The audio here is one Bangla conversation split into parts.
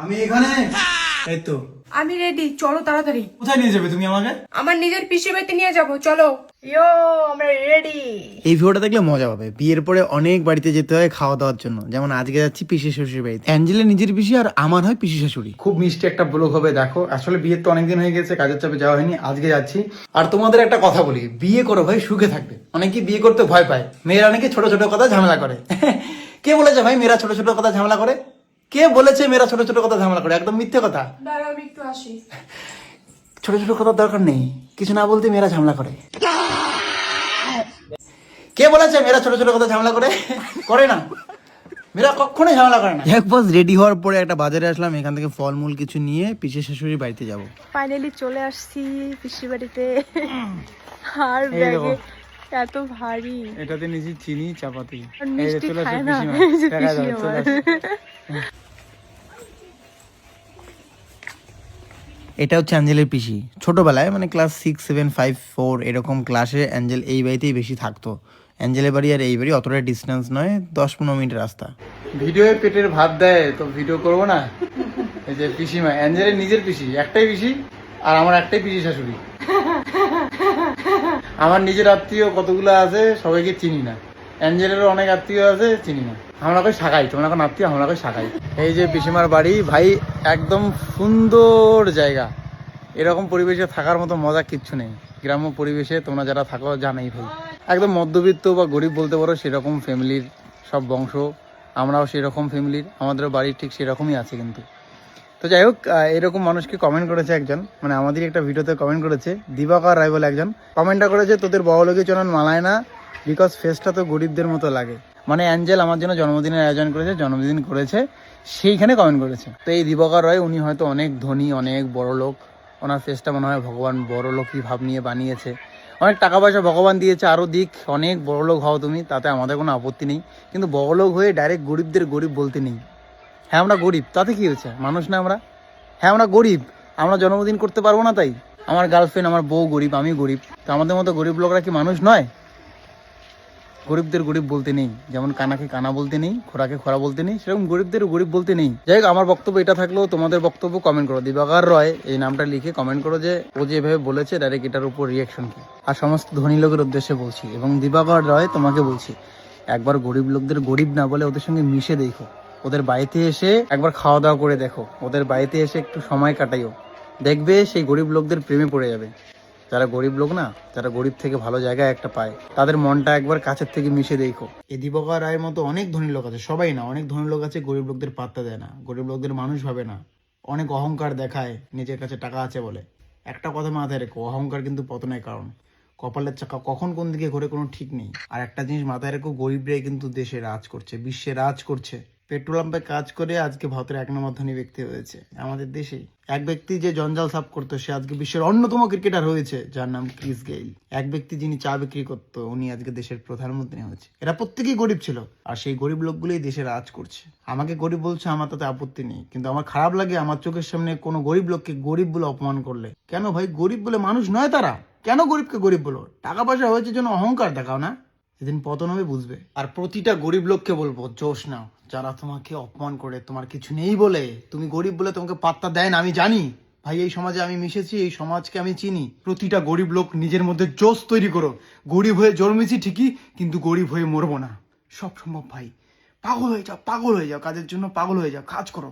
আমি এখানে। এই তো আমি রেডি, চলো তাড়াতাড়ি। কোথায় নিয়ে যাবে তুমি আমাকে? আমার নিজের পিসি বাড়িতে নিয়ে যাবো, চলো। ইয়ো, আমরা রেডি। এই ভিডিওটা দেখলে মজা পাবে। বিয়ের পরে অনেক বাড়িতে যেতে হয় খাওয়া দাওয়ার জন্য, যেমন আজকে যাচ্ছি পিসি শ্বশুর বাড়িতে। অ্যাঞ্জেলের নিজের পিসি আর আমার হয় পিসি শাশুড়ি। খুব মিষ্টি একটা ব্লগ হবে দেখো। আসলে বিয়ের তো অনেকদিন হয়ে গেছে, কাজের চাপে যাওয়া হয়নি, আজকে যাচ্ছি। আর তোমাদের একটা কথা বলি, বিয়ে করো ভাই, সুখে থাকবে। অনেকে বিয়ে করতে ভয় পায়, মেয়েরা নাকি ছোট ছোট কথা ঝামেলা করে। কে বলেছে ভাই মেয়েরা ছোট ছোট কথা ঝামেলা করে? কে বলেছে মেয়েরা ছোট ছোট কথা ঝামেলা করে? একদম মিথ্যে কথা। দাঁড়াও, আমি একটু আসি। ছোট ছোট কথার দরকার নেই, কিছু না বলতে মেয়েরা ঝামেলা করে। কে বলেছে মেয়েরা ছোট ছোট কথা ঝামেলা করে? করে না, মেয়েরা কখনোই ঝামেলা করে না। এক বস রেডি হওয়ার পরে একটা বাজারে আসলাম, এখান থেকে ফলমূল কিছু নিয়ে পিসি শাশুড়ির বাড়িতে যাব। ফাইনালি চলে আসছি পিসির বাড়িতে। আর এই দেখো। ব্যাগে এত ভারী। এটাতে নিয়েছি চিনি, চাপাতি। আর মিষ্টি চলে আসো খায় না, পিসিমা। এই যে দেখা পিসি যাবে, চলে আমার। আসো। এটা হচ্ছে অ্যাঞ্জেলের পিসি। ছোটবেলায় মানে ক্লাস 6, 7, 5, 4 এরকম ক্লাসে অ্যাঞ্জেল এই বাড়িতেই বেশি থাকতো। অ্যাঞ্জেলের বাড়ি আর এই বাড়ি অতটা ডিস্টেন্স নয়, 10-15 মিনিট রাস্তা। ভিডিওয়ে পেটের ভাত দেয় তো ভিডিও করবো না? এই যে পিসিমা, অ্যাঞ্জেলের নিজের পিসি, একটাই পিসি, আর আমার একটাই পিসি শাশুড়ি। আমার নিজের আত্মীয় কতগুলো আছে সবাইকে চিনি না, অ্যাঞ্জেলেরও অনেক আত্মীয় আছে চিনি না। আমরা কই শাখাই, তোমরা এখন আত্মীয়, আমরা কই শাখাই। এই যে পিসিমার বাড়ি ভাই, একদম সুন্দর জায়গা। এরকম পরিবেশে থাকার মতো মজা কিচ্ছু নেই। গ্রাম্য পরিবেশে তোমরা যারা থাকো জানাই ভাই, একদম মধ্যবিত্ত বা গরিব বলতে পারো সেরকম ফ্যামিলির সব বংশ। আমরাও সেরকম ফ্যামিলির, আমাদের বাড়ি ঠিক সেরকমই আছে কিন্তু। তো যাই হোক, এরকম মানুষকে কমেন্ট করেছে একজন, মানে আমাদের একটা ভিডিওতে কমেন্ট করেছে, দিবাকর রায় বলে একজন কমেন্টটা করেছে, তোদের বড়লোকের চলন মালায় না, বিকজ ফেসটা তো গরিবদের মতো লাগে। মানে অ্যাঞ্জেল আমার জন্য জন্মদিনের আয়োজন করেছে, জন্মদিন করেছে, সেইখানে কমেন্ট করেছে। তো এই দিবাকর রায় উনি হয়তো অনেক ধনী, অনেক বড় লোক। ওনার ফেসটা মনে হয় ভগবান বড় লোকই ভাব নিয়ে বানিয়েছে। অনেক টাকা পয়সা ভগবান দিয়েছে, আরও দিক, অনেক বড় লোক হও তুমি, তাতে আমাদের কোনো আপত্তি নেই। কিন্তু বড় লোক হয়ে ডাইরেক্ট গরিবদের গরিব বলতে নেই। হ্যাঁ আমরা গরিব, তাতে কি হয়েছে? মানুষ না আমরা? হ্যাঁ আমরা গরিব, আমরা জন্মদিন করতে পারবো না তাই? আমার গার্লফ্রেন্ড, আমার বউ গরিব, আমি গরিব, তো আমাদের মতো গরিব লোকরা কি মানুষ নয়? গরিবদের গরিব বলতে নেই, যেমন কানাকে কানা বলতে নেই, খোরাকে খোরা বলতে নেই, সেরকম গরিবদের গরিব বলতে নেই। যাই হোক, আমার বক্তব্য এটা থাকলেও তোমাদের বক্তব্য কমেন্ট করো। দিবাকর রয় এই নামটা লিখে কমেন্ট করো যে ও যেভাবে বলেছে ডাইরেক্ট এটার উপর রিয়াকশন কি। আর সমস্ত ধনী লোকের উদ্দেশ্যে বলছি, এবং দিবাকর রয় তোমাকে বলছি, একবার গরিব লোকদের গরিব না বলে ওদের সঙ্গে মিশে দেখো, ওদের বাড়িতে এসে একবার খাওয়া দাওয়া করে দেখো, ওদের বাড়িতে এসে একটু সময় কাটাইও, দেখবে সেই গরিব লোকদের প্রেমে পড়ে যাবে। যারা গরিব লোক না, যারা গরিব থেকে ভালো জায়গায় একটা পায়, তাদের মনটা একবার কাছের থেকে মিশে দেখো। এই দিবাকর রায়ের মতো অনেক ধনী লোক আছে, সবাই না, অনেক ধনী লোক আছে গরিব লোকদের পাত্তা দেয় না, গরিব লোকদের মানুষ ভাবে না, অনেক অহংকার দেখায় নিজের কাছে টাকা আছে বলে। একটা কথা মাথায় রেখো, অহংকার কিন্তু পতনের কারণ। কপালের চাকা কখন কোন দিকে ঘোরে কোনো ঠিক নেই। আর একটা জিনিস মাথায় রেখো, গরিবরাই কিন্তু দেশে রাজ করছে, বিশ্বে রাজ করছে। পেট্রোল পাম্পে কাজ করে আজকে ভারতের 1 নম্বর ধনী ব্যক্তি হয়েছে আমাদের দেশেই। এক ব্যক্তি যে জঞ্জাল সাফ করতো, সে আজকে বিশ্বের অন্যতম ক্রিকেটার হয়েছে, যার নাম ক্রিস গেইল। এক ব্যক্তি যিনি চা বিক্রি করতো, উনি আজকে দেশের প্রধানমন্ত্রী হয়েছে। এরা প্রত্যেকেই গরিব ছিল, আর সেই গরিব লোকগুলোই দেশে রাজ করছে। আমাকে গরিব বলছে, আমার তাতে আপত্তি নেই, কিন্তু আমার খারাপ লাগে আমার চোখের সামনে কোনো গরিব লোককে গরিব বলে অপমান করলে। কেন ভাই? গরিব বলে মানুষ নয় তারা, কেন গরিবকে গরিব বলো? টাকা পয়সা হয়েছে জন্য অহংকার দেখাও না, সেদিন পতন হবে বুঝবে। আর প্রতিটা গরিব লোককে বলবো, জোশ নাও। যারা তোমাকে অপমান করে, তোমার কিছু নেই বলে, তুমি গরিব বলে তোমাকে পাত্তা দেয় না, আমি জানি ভাই, এই সমাজে আমি মিশেছি, এই সমাজকে আমি চিনি। প্রতিটা গরিব লোক নিজের মধ্যে জোশ তৈরি করো। গরিব হয়ে জন্মেছি ঠিকই, কিন্তু গরিব হয়ে মরবো না, সব সম্ভব ভাই। পাগল হয়ে যাও, পাগল হয়ে যাও, কাজের জন্য পাগল হয়ে যাও, কাজ করো।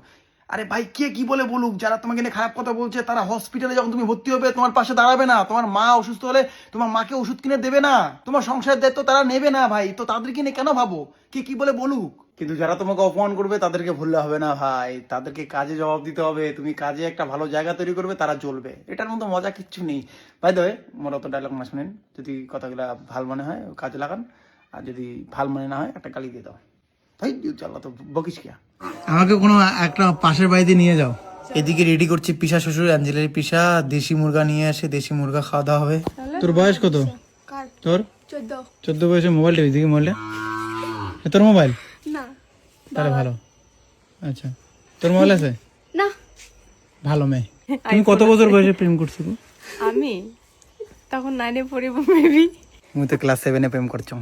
আরে ভাই, কে কি বলে বলুক, যারা তোমাকে নিয়ে খারাপ কথা বলছে, তারা হসপিটালে যখন তুমি ভর্তি হবে তোমার পাশে দাঁড়াবে না। তোমার মা অসুস্থ হলে তোমার মাকে ওষুধ কিনে দেবে না, তোমার সংসারের দায়িত্ব তারা নেবে না ভাই। তো তাদেরকে নিয়ে কেন ভাবো কে কি বলে বলুক? কিন্তু যারা তোমাকে অপমান করবে তাদেরকে ভুললে হবে না ভাই, তাদেরকে কাজে জবাব দিতে হবে। তুমি কাজে একটা ভালো জায়গা তৈরি করবে, তারা জ্বলবে। এটার মতো মজা কিচ্ছু নেই ভাই। দেবে মোর অত ডায়লগ না শুনেন, যদি কথাগুলো ভাল মনে হয় কাজে লাগান, আর যদি ভাল মনে না হয় একটা গালি দিয়ে দাও ভাই। চাল্লা তো বকিস কিয়া। আমাকে কোনো একটা পাশের বাড়িতে নিয়ে যাও। এদিকে রেডি করছি পিসা শ্বশুর, অ্যাঞ্জেলের পিসা, দেশি মুরগা নিয়ে আসে, দেশি মুরগা খাওয়া দাওয়া হবে। তোর বয়স কত? তোর 14 বয়সে মোবাইল টিভি দিকে মোবাইলটা তোর মোবাইল না, তাহলে ভালো। আচ্ছা, তোর মোবাইল আছে না। ভালো মেয়ে। তুমি কত বছর বয়সে প্রেম করছো? আমি তখন 9-এ পড়ি মেবি। তুমি তো ক্লাস 7-এ প্রেম করছো।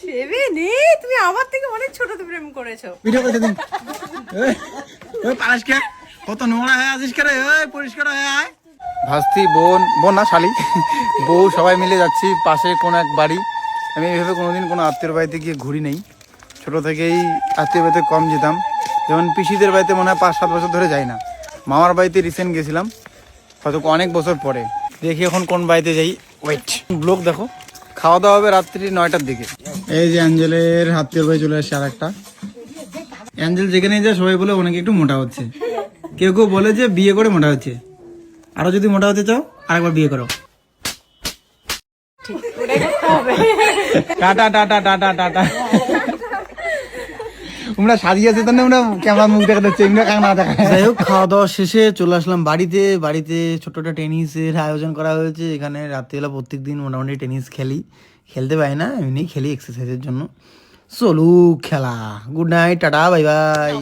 7-এ? তুমি আমার থেকে অনেক ছোটতে প্রেম করেছো। ভিডিও করতে দিন। ওই পালাস কে? কত নোংরা হয়ে আসিস করে, ওই পরিষ্কার হয়ে আয়। ভাস্তি, বোন, বোন না শালি, বউ সবাই মিলে যাচ্ছি পাশে কোন এক বাড়ি। আমি এইভাবে কোনোদিন কোনো আত্মীয় বাড়িতে গিয়ে ঘুরি নেই। ছোটো থেকেই আত্মীয় বাড়িতে কম যেতাম, যেমন পিসিদের বাড়িতে মনে হয় 5-7 বছর ধরে যাই না। মামার বাড়িতে রিসেন্ট গেছিলাম, হয়তো অনেক বছর পরে। দেখি এখন কোন বাড়িতে যাই। ওয়েট, ব্লগ দেখো। খাওয়া দাওয়া হবে রাত্রি 9টার দিকে। এই যে অ্যাঞ্জেলের আত্মীয় বাড়ি চলে আসছে আর একটা। অ্যাঞ্জেল যেখানে যায় সবাই বলে অনেকে একটু মোটা হচ্ছে, কেউ কেউ বলে যে বিয়ে করে মোটা হচ্ছে। আরো যদি মোটা হতে চাও আরেকবার বিয়ে করো। Tata tata tata tata. তোমরা সাজিয়েছে তো না, আমরা ক্যামেরা মুখ দেখা যাচ্ছে, এমনি কাঁকড়া দেখা। যাই হোক, খাওয়া দাওয়া শেষে চলে আসলাম বাড়িতে। বাড়িতে ছোট্ট একটা টেনিসের আয়োজন করা হয়েছে। এখানে রাত্রিবেলা প্রত্যেকদিন মোটামুটি টেনিস খেলতে পারি না, এমনি খেলি এক্সারসাইজের জন্য। চলু খেলা। Good night, tata, bye bye.